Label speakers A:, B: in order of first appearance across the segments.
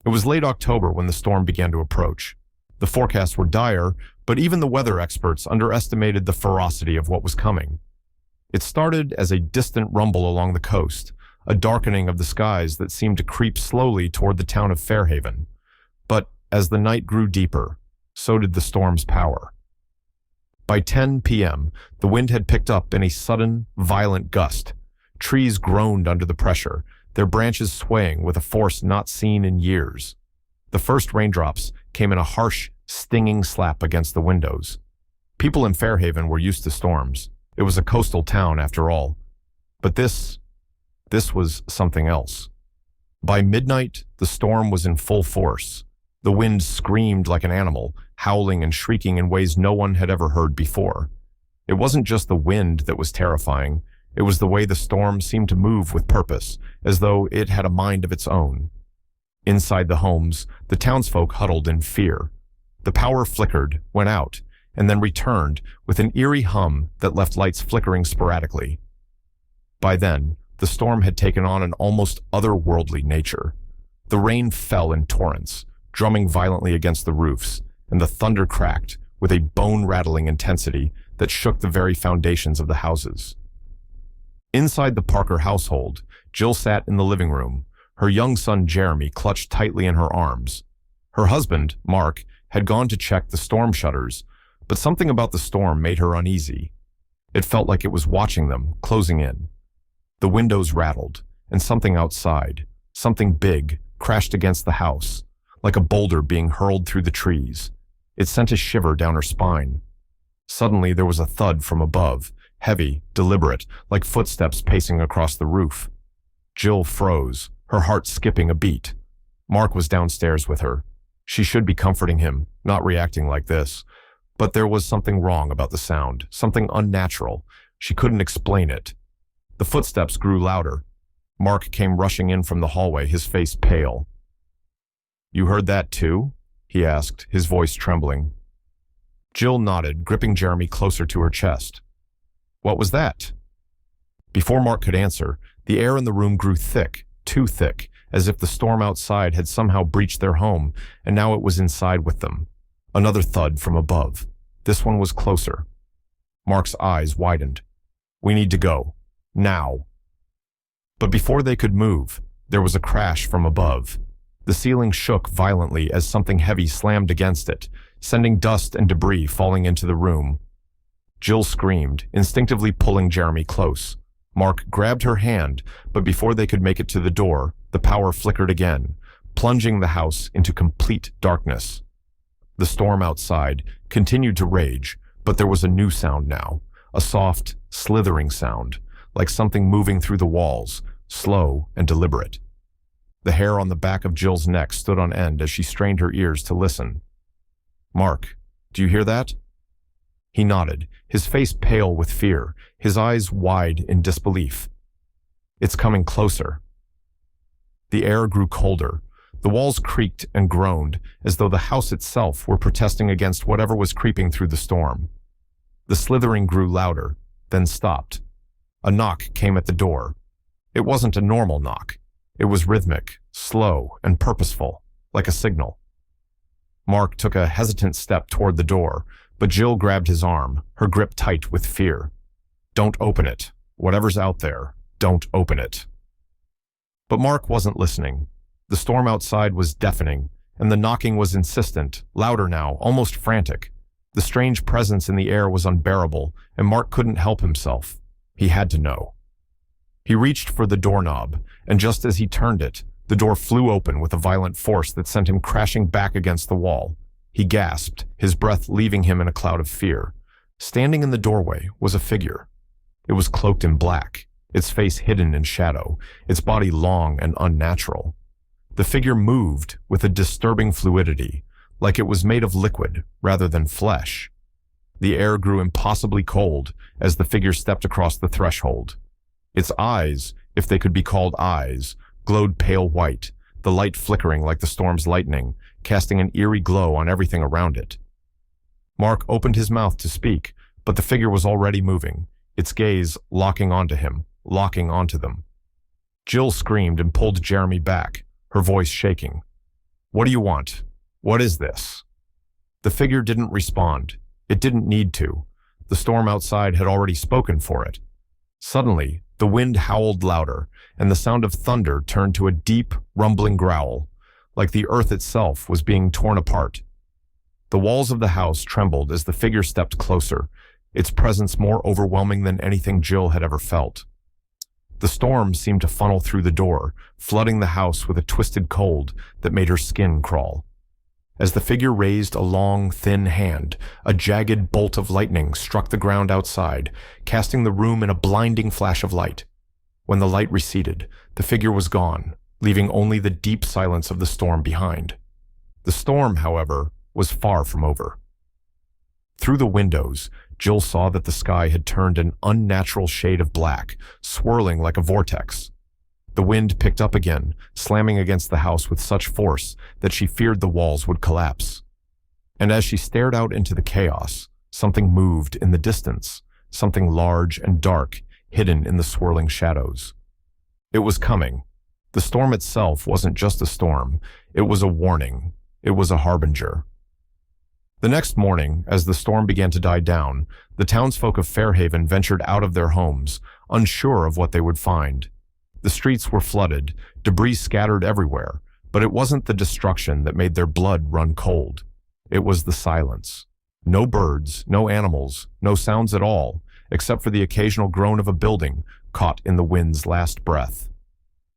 A: It was late October when the storm began to approach. The forecasts were dire, but even the weather experts underestimated the ferocity of what was coming. It started as a distant rumble along the coast, a darkening of the skies that seemed to creep slowly toward the town of Fairhaven. But as the night grew deeper, so did the storm's power. By 10 p.m., the wind had picked up in a sudden, violent gust. Trees groaned under the pressure, their branches swaying with a force not seen in years. The first raindrops came in a harsh, stinging slap against the windows. People in Fairhaven were used to storms. It was a coastal town, after all. But this was something else. By midnight, the storm was in full force. The wind screamed like an animal, howling and shrieking in ways no one had ever heard before. It wasn't just the wind that was terrifying. It was the way the storm seemed to move with purpose, as though it had a mind of its own. Inside the homes, the townsfolk huddled in fear. The power flickered, went out, and then returned with an eerie hum that left lights flickering sporadically. By then, the storm had taken on an almost otherworldly nature. The rain fell in torrents, drumming violently against the roofs, and the thunder cracked with a bone-rattling intensity that shook the very foundations of the houses. Inside the Parker household, Jill sat in the living room, her young son Jeremy clutched tightly in her arms. Her husband, Mark, had gone to check the storm shutters, but something about the storm made her uneasy. It felt like it was watching them, closing in. The windows rattled, and something outside, something big, crashed against the house, like a boulder being hurled through the trees. It sent a shiver down her spine. Suddenly there was a thud from above, heavy, deliberate, like footsteps pacing across the roof. Jill froze, her heart skipping a beat. Mark was downstairs with her. She should be comforting him, not reacting like this. But there was something wrong about the sound, something unnatural. She couldn't explain it. The footsteps grew louder. Mark came rushing in from the hallway, his face pale. "You heard that too?" he asked, his voice trembling. Jill nodded, gripping Jeremy closer to her chest. "What was that?" Before Mark could answer, the air in the room grew thick, too thick, as if the storm outside had somehow breached their home, and now it was inside with them. Another thud from above. This one was closer. Mark's eyes widened. "We need to go. Now." But before they could move, there was a crash from above. The ceiling shook violently as something heavy slammed against it, sending dust and debris falling into the room. Jill screamed, instinctively pulling Jeremy close. Mark grabbed her hand, but before they could make it to the door, the power flickered again, plunging the house into complete darkness. The storm outside continued to rage, but there was a new sound now, a soft, slithering sound, like something moving through the walls, slow and deliberate. The hair on the back of Jill's neck stood on end as she strained her ears to listen. "Mark, do you hear that?" He nodded, his face pale with fear, his eyes wide in disbelief. "It's coming closer." The air grew colder. The walls creaked and groaned, as though the house itself were protesting against whatever was creeping through the storm. The slithering grew louder, then stopped. A knock came at the door. It wasn't a normal knock. It was rhythmic, slow, and purposeful, like a signal. Mark took a hesitant step toward the door, but Jill grabbed his arm, her grip tight with fear. "Don't open it. Whatever's out there, don't open it." But Mark wasn't listening. The storm outside was deafening, and the knocking was insistent, louder now, almost frantic. The strange presence in the air was unbearable, and Mark couldn't help himself. He had to know. He reached for the doorknob, and just as he turned it, the door flew open with a violent force that sent him crashing back against the wall. He gasped, his breath leaving him in a cloud of fear. Standing in the doorway was a figure. It was cloaked in black, its face hidden in shadow, its body long and unnatural. The figure moved with a disturbing fluidity, like it was made of liquid rather than flesh. The air grew impossibly cold as the figure stepped across the threshold. Its eyes, if they could be called eyes, glowed pale white, the light flickering like the storm's lightning, casting an eerie glow on everything around it. Mark opened his mouth to speak, but the figure was already moving, its gaze locking onto him, locking onto them. Jill screamed and pulled Jeremy back, her voice shaking. "What do you want? What is this?" The figure didn't respond. It didn't need to. The storm outside had already spoken for it. Suddenly, the wind howled louder, and the sound of thunder turned to a deep, rumbling growl, like the earth itself was being torn apart. The walls of the house trembled as the figure stepped closer, its presence more overwhelming than anything Jill had ever felt. The storm seemed to funnel through the door, flooding the house with a twisted cold that made her skin crawl. As the figure raised a long, thin hand, a jagged bolt of lightning struck the ground outside, casting the room in a blinding flash of light. When the light receded, the figure was gone, leaving only the deep silence of the storm behind. The storm, however, was far from over. Through the windows, Jill saw that the sky had turned an unnatural shade of black, swirling like a vortex. The wind picked up again, slamming against the house with such force that she feared the walls would collapse. And as she stared out into the chaos, something moved in the distance, something large and dark, hidden in the swirling shadows. It was coming. The storm itself wasn't just a storm, it was a warning. It was a harbinger. The next morning, as the storm began to die down, the townsfolk of Fairhaven ventured out of their homes, unsure of what they would find. The streets were flooded, debris scattered everywhere, but it wasn't the destruction that made their blood run cold. It was the silence. No birds, no animals, no sounds at all, except for the occasional groan of a building caught in the wind's last breath.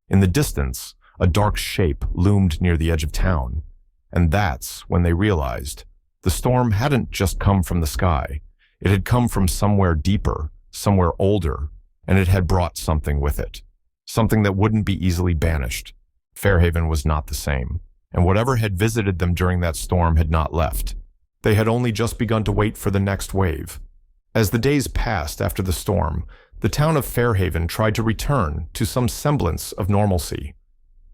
A: In the distance, a dark shape loomed near the edge of town, and that's when they realized the storm hadn't just come from the sky. It had come from somewhere deeper, somewhere older, and it had brought something with it. Something that wouldn't be easily banished. Fairhaven was not the same, and whatever had visited them during that storm had not left. They had only just begun to wait for the next wave. As the days passed after the storm, the town of Fairhaven tried to return to some semblance of normalcy.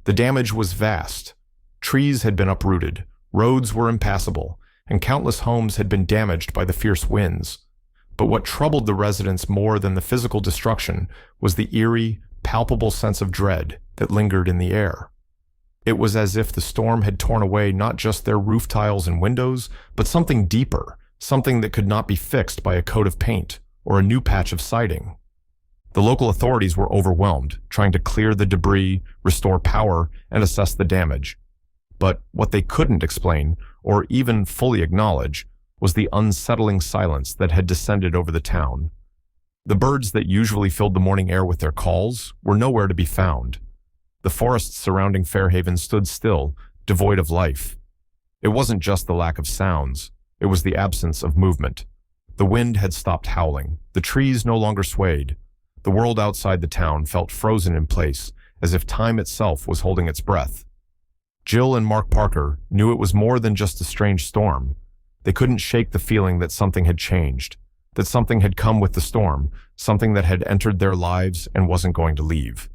A: The damage was vast. Trees had been uprooted, roads were impassable, and countless homes had been damaged by the fierce winds. But what troubled the residents more than the physical destruction was the eerie, palpable sense of dread that lingered in the air. It was as if the storm had torn away not just their roof tiles and windows, but something deeper, something that could not be fixed by a coat of paint or a new patch of siding. The local authorities were overwhelmed, trying to clear the debris, restore power, and assess the damage. But what they couldn't explain, or even fully acknowledge, was the unsettling silence that had descended over the town. The birds that usually filled the morning air with their calls were nowhere to be found. The forests surrounding Fairhaven stood still, devoid of life. It wasn't just the lack of sounds, it was the absence of movement. The wind had stopped howling, the trees no longer swayed. The world outside the town felt frozen in place, as if time itself was holding its breath. Jill and Mark Parker knew it was more than just a strange storm. They couldn't shake the feeling that something had changed, that something had come with the storm, something that had entered their lives and wasn't going to leave.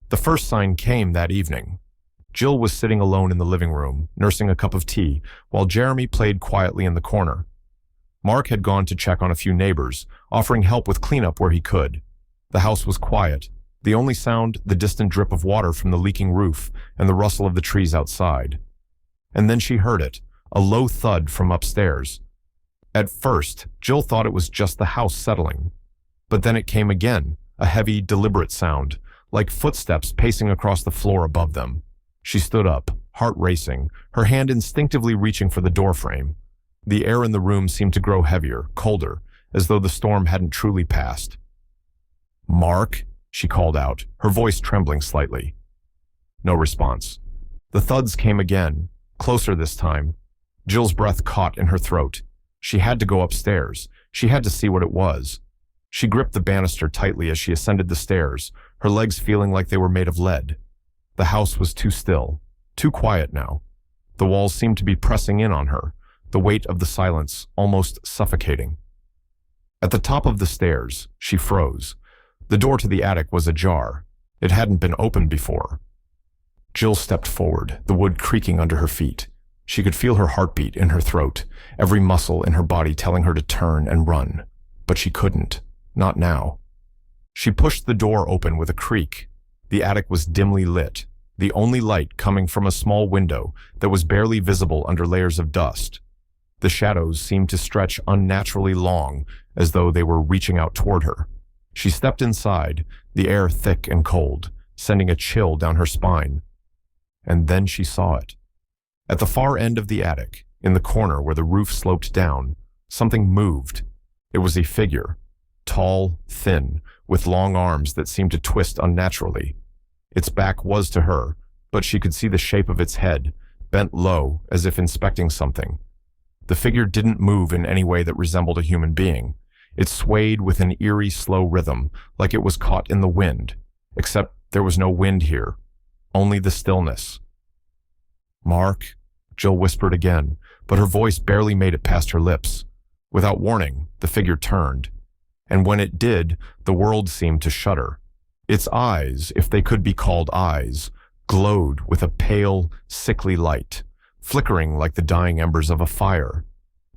A: The first sign came that evening. Jill was sitting alone in the living room, nursing a cup of tea, while Jeremy played quietly in the corner. Mark had gone to check on a few neighbors, offering help with cleanup where he could. The house was quiet, the only sound the distant drip of water from the leaking roof and the rustle of the trees outside. And then she heard it, a low thud from upstairs. At first, Jill thought it was just the house settling. But then it came again, a heavy, deliberate sound, like footsteps pacing across the floor above them. She stood up, heart racing, her hand instinctively reaching for the doorframe. The air in the room seemed to grow heavier, colder, as though the storm hadn't truly passed. "Mark?" she called out, her voice trembling slightly. No response. The thuds came again, closer this time. Jill's breath caught in her throat. She had to go upstairs. She had to see what it was. She gripped the banister tightly as she ascended the stairs, her legs feeling like they were made of lead. The house was too still, too quiet now. The walls seemed to be pressing in on her, the weight of the silence almost suffocating. At the top of the stairs, she froze. The door to the attic was ajar. It hadn't been opened before. Jill stepped forward, the wood creaking under her feet. She could feel her heartbeat in her throat, every muscle in her body telling her to turn and run. But she couldn't. Not now. She pushed the door open with a creak. The attic was dimly lit. the only light coming from a small window that was barely visible under layers of dust. The shadows seemed to stretch unnaturally long, as though they were reaching out toward her. She stepped inside, the air thick and cold, sending a chill down her spine. And then she saw it. At the far end of the attic, in the corner where the roof sloped down, something moved. It was a figure, tall, thin, with long arms that seemed to twist unnaturally. Its back was to her, but she could see the shape of its head, bent low as if inspecting something. The figure didn't move in any way that resembled a human being. It swayed with an eerie, slow rhythm, like it was caught in the wind, except there was no wind here, only the stillness. "Mark," Jill whispered again, but her voice barely made it past her lips. Without warning, the figure turned, and when it did, the world seemed to shudder. Its eyes, if they could be called eyes, glowed with a pale, sickly light, flickering like the dying embers of a fire.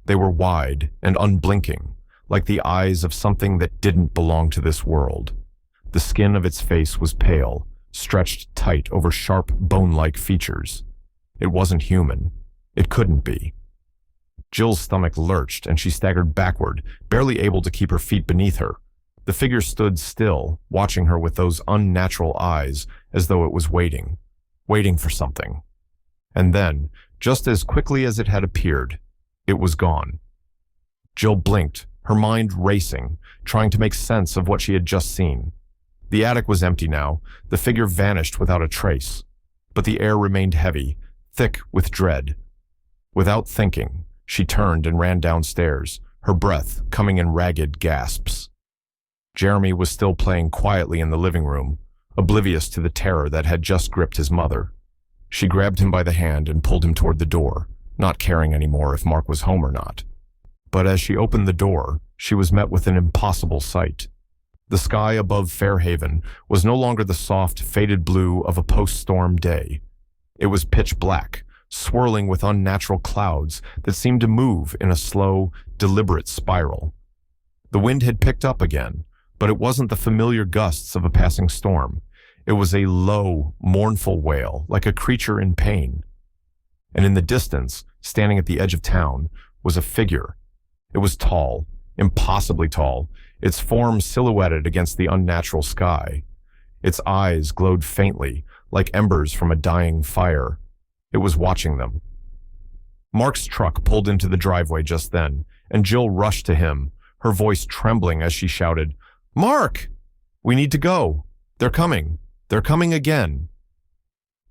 A: They were wide and unblinking, like the eyes of something that didn't belong to this world. The skin of its face was pale, stretched tight over sharp, bone-like features. It wasn't human. It couldn't be. Jill's stomach lurched and she staggered backward, barely able to keep her feet beneath her. The figure stood still, watching her with those unnatural eyes, as though it was waiting for something. And then, just as quickly as it had appeared, it was gone. Jill blinked, her mind racing, trying to make sense of what she had just seen. The attic was empty now, the figure vanished without a trace, but the air remained heavy, thick with dread. Without thinking, she turned and ran downstairs, her breath coming in ragged gasps. Jeremy was still playing quietly in the living room, oblivious to the terror that had just gripped his mother. She grabbed him by the hand and pulled him toward the door, not caring anymore if Mark was home or not. But as she opened the door, she was met with an impossible sight. The sky above Fairhaven was no longer the soft, faded blue of a post-storm day. It was pitch black, swirling with unnatural clouds that seemed to move in a slow, deliberate spiral. The wind had picked up again, but it wasn't the familiar gusts of a passing storm. It was a low, mournful wail, like a creature in pain. And in the distance, standing at the edge of town, was a figure. It was tall, impossibly tall, its form silhouetted against the unnatural sky. Its eyes glowed faintly, like embers from a dying fire. It was watching them. Mark's truck pulled into the driveway just then, and Jill rushed to him, her voice trembling as she shouted, "Mark! We need to go. They're coming. They're coming again."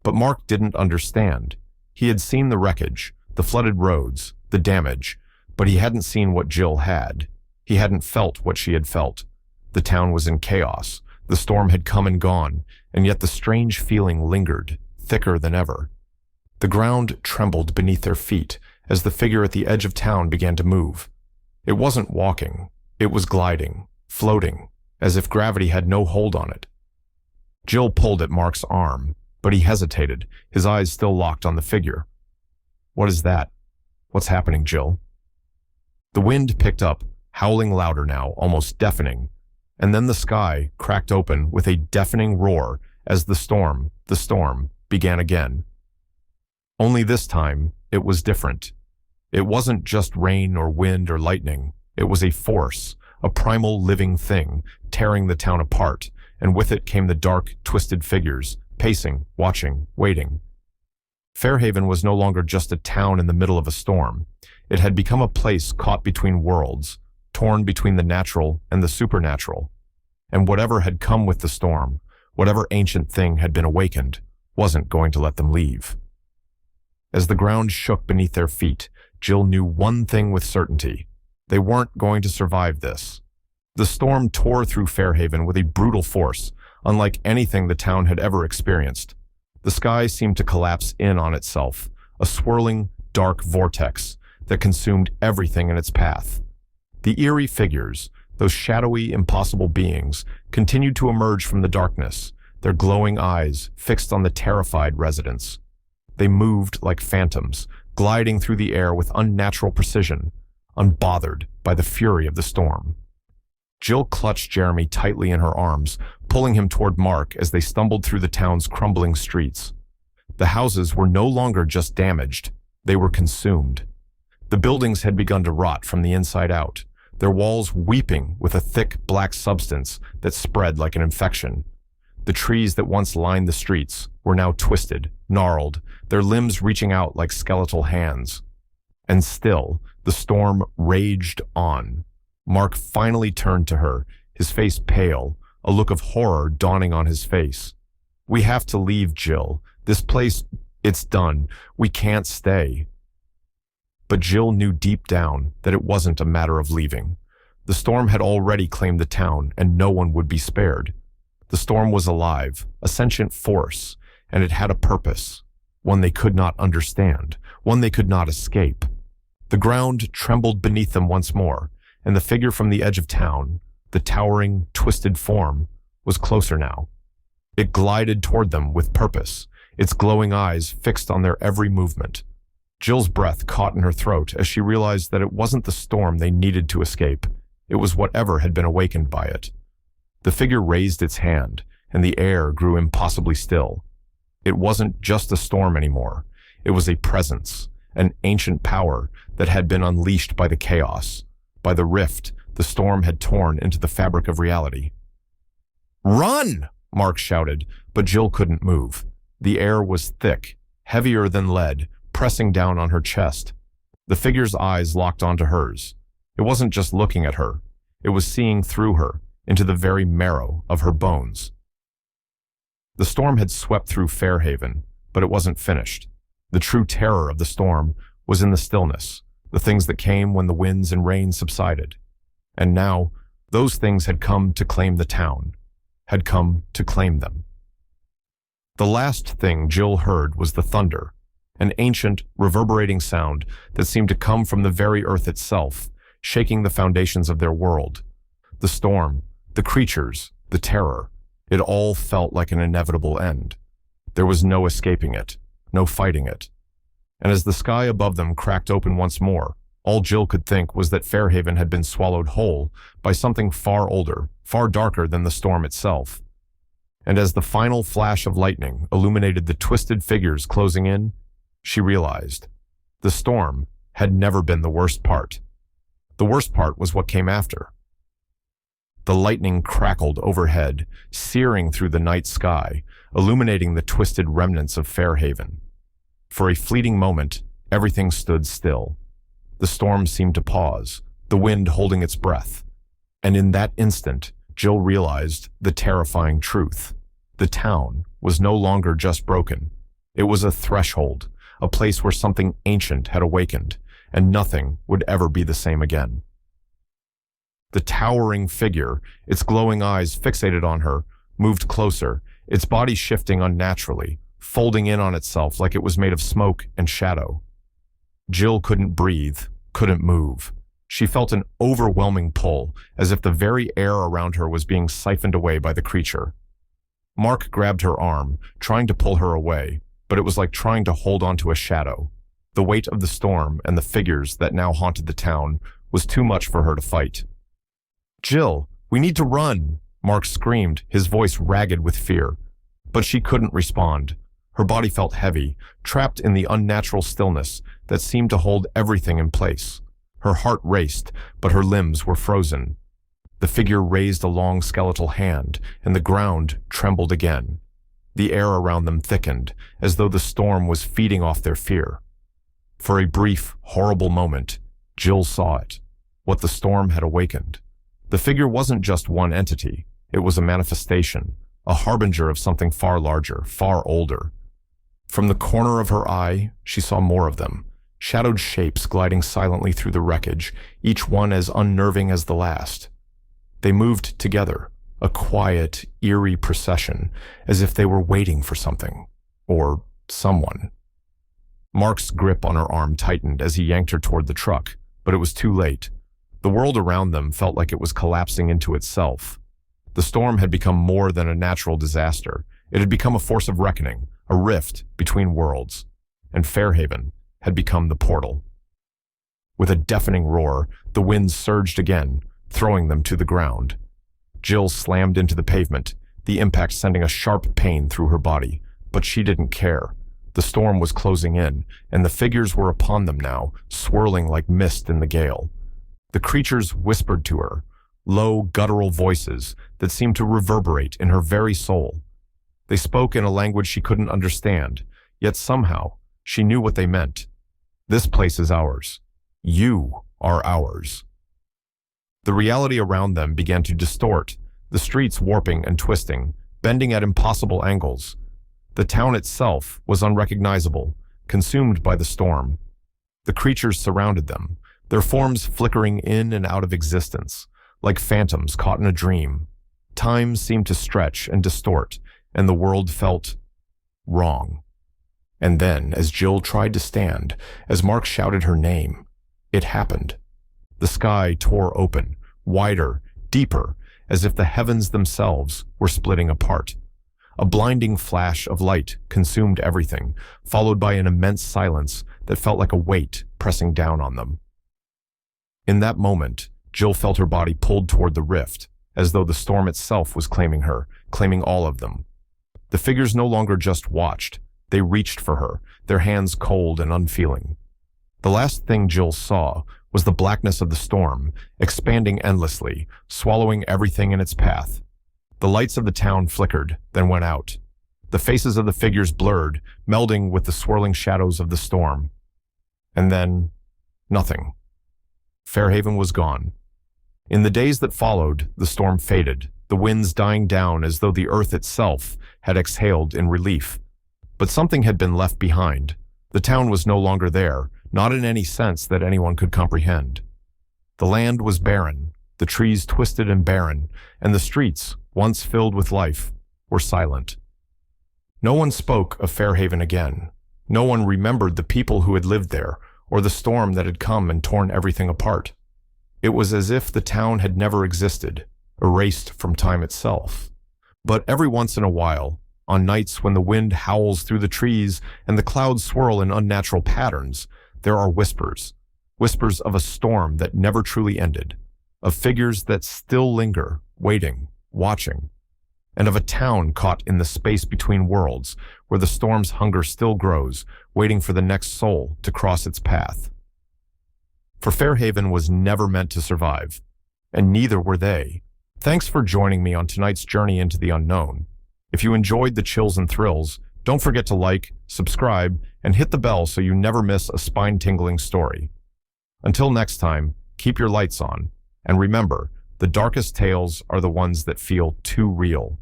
A: But Mark didn't understand. He had seen the wreckage, the flooded roads, the damage, but he hadn't seen what Jill had. He hadn't felt what she had felt. The town was in chaos. The storm had come and gone, and yet the strange feeling lingered, thicker than ever. The ground trembled beneath their feet as the figure at the edge of town began to move. It wasn't walking. It was gliding, floating, as if gravity had no hold on it. Jill pulled at Mark's arm, but he hesitated, his eyes still locked on the figure. "What is that? What's happening, Jill?" The wind picked up, howling louder now, almost deafening, and then the sky cracked open with a deafening roar as the storm began again. Only this time, it was different. It wasn't just rain or wind or lightning. It was a force, a primal living thing, tearing the town apart, and with it came the dark, twisted figures, pacing, watching, waiting. Fairhaven was no longer just a town in the middle of a storm. It had become a place caught between worlds, torn between the natural and the supernatural. And whatever had come with the storm, whatever ancient thing had been awakened, wasn't going to let them leave. As the ground shook beneath their feet, Jill knew one thing with certainty. They weren't going to survive this. The storm tore through Fairhaven with a brutal force, unlike anything the town had ever experienced. The sky seemed to collapse in on itself, a swirling, dark vortex that consumed everything in its path. The eerie figures, those shadowy, impossible beings, continued to emerge from the darkness, their glowing eyes fixed on the terrified residents. They moved like phantoms, gliding through the air with unnatural precision, unbothered by the fury of the storm. Jill clutched Jeremy tightly in her arms, pulling him toward Mark as they stumbled through the town's crumbling streets. The houses were no longer just damaged, they were consumed. The buildings had begun to rot from the inside out, their walls weeping with a thick black substance that spread like an infection. The trees that once lined the streets were now twisted, gnarled, their limbs reaching out like skeletal hands. And still, the storm raged on. Mark finally turned to her, his face pale, a look of horror dawning on his face. "We have to leave, Jill. This place, it's done. We can't stay." But Jill knew deep down that it wasn't a matter of leaving. The storm had already claimed the town, and no one would be spared. The storm was alive, a sentient force, and it had a purpose, one they could not understand, one they could not escape. The ground trembled beneath them once more, and the figure from the edge of town, the towering, twisted form, was closer now. It glided toward them with purpose, its glowing eyes fixed on their every movement. Jill's breath caught in her throat as she realized that it wasn't the storm they needed to escape. It was whatever had been awakened by it. The figure raised its hand, and the air grew impossibly still. It wasn't just a storm anymore. It was a presence, an ancient power that had been unleashed by the chaos, by the rift the storm had torn into the fabric of reality. "Run!" Mark shouted, but Jill couldn't move. The air was thick, heavier than lead, pressing down on her chest. The figure's eyes locked onto hers. It wasn't just looking at her. It was seeing through her, into the very marrow of her bones. The storm had swept through Fairhaven, but it wasn't finished. The true terror of the storm was in the stillness, the things that came when the winds and rain subsided. And now, those things had come to claim the town, had come to claim them. The last thing Jill heard was the thunder, an ancient, reverberating sound that seemed to come from the very earth itself, shaking the foundations of their world. The storm, the creatures, the terror, it all felt like an inevitable end. There was no escaping it, no fighting it. And as the sky above them cracked open once more, all Jill could think was that Fairhaven had been swallowed whole by something far older, far darker than the storm itself. And as the final flash of lightning illuminated the twisted figures closing in, she realized the storm had never been the worst part. The worst part was what came after. The lightning crackled overhead, searing through the night sky, illuminating the twisted remnants of Fairhaven. For a fleeting moment, everything stood still. The storm seemed to pause, the wind holding its breath. And in that instant, Jill realized the terrifying truth. The town was no longer just broken. It was a threshold, a place where something ancient had awakened, and nothing would ever be the same again. The towering figure, its glowing eyes fixated on her, moved closer, its body shifting unnaturally, folding in on itself like it was made of smoke and shadow. Jill couldn't breathe, couldn't move. She felt an overwhelming pull, as if the very air around her was being siphoned away by the creature. Mark grabbed her arm, trying to pull her away, but it was like trying to hold onto a shadow. The weight of the storm and the figures that now haunted the town was too much for her to fight. "Jill, we need to run!" Mark screamed, his voice ragged with fear. But she couldn't respond. Her body felt heavy, trapped in the unnatural stillness that seemed to hold everything in place. Her heart raced, but her limbs were frozen. The figure raised a long skeletal hand, and the ground trembled again. The air around them thickened, as though the storm was feeding off their fear. For a brief, horrible moment, Jill saw it, what the storm had awakened. The figure wasn't just one entity. It was a manifestation, a harbinger of something far larger, far older. From the corner of her eye, she saw more of them, shadowed shapes gliding silently through the wreckage, each one as unnerving as the last. They moved together, a quiet, eerie procession, as if they were waiting for something, or someone. Mark's grip on her arm tightened as he yanked her toward the truck, but it was too late. The world around them felt like it was collapsing into itself. The storm had become more than a natural disaster. It had become a force of reckoning, a rift between worlds, and Fairhaven had become the portal. With a deafening roar, the wind surged again, throwing them to the ground. Jill slammed into the pavement, the impact sending a sharp pain through her body, but she didn't care. The storm was closing in, and the figures were upon them now, swirling like mist in the gale. The creatures whispered to her, low, guttural voices that seemed to reverberate in her very soul. They spoke in a language she couldn't understand, yet somehow she knew what they meant. This place is ours. You are ours. The reality around them began to distort, the streets warping and twisting, bending at impossible angles. The town itself was unrecognizable, consumed by the storm. The creatures surrounded them, their forms flickering in and out of existence, like phantoms caught in a dream. Time seemed to stretch and distort, and the world felt wrong. And then, as Jill tried to stand, as Mark shouted her name, it happened. The sky tore open, wider, deeper, as if the heavens themselves were splitting apart. A blinding flash of light consumed everything, followed by an immense silence that felt like a weight pressing down on them. In that moment, Jill felt her body pulled toward the rift, as though the storm itself was claiming her, claiming all of them. The figures no longer just watched, they reached for her, their hands cold and unfeeling. The last thing Jill saw was the blackness of the storm, expanding endlessly, swallowing everything in its path. The lights of the town flickered, then went out. The faces of the figures blurred, melding with the swirling shadows of the storm. And then, nothing. Fairhaven was gone. In the days that followed, the storm faded, the winds dying down as though the earth itself had exhaled in relief. But something had been left behind. The town was no longer there, not in any sense that anyone could comprehend. The land was barren, the trees twisted and barren, and the streets, once filled with life, were silent. No one spoke of Fairhaven again. No one remembered the people who had lived there, or the storm that had come and torn everything apart. It was as if the town had never existed, erased from time itself. But every once in a while, on nights when the wind howls through the trees and the clouds swirl in unnatural patterns, there are whispers. Whispers of a storm that never truly ended, of figures that still linger, waiting, watching, and of a town caught in the space between worlds where the storm's hunger still grows, waiting for the next soul to cross its path. For Fairhaven was never meant to survive, and neither were they. Thanks for joining me on tonight's journey into the unknown. If you enjoyed the chills and thrills, don't forget to like, subscribe, and hit the bell so you never miss a spine-tingling story. Until next time, keep your lights on, and remember, the darkest tales are the ones that feel too real.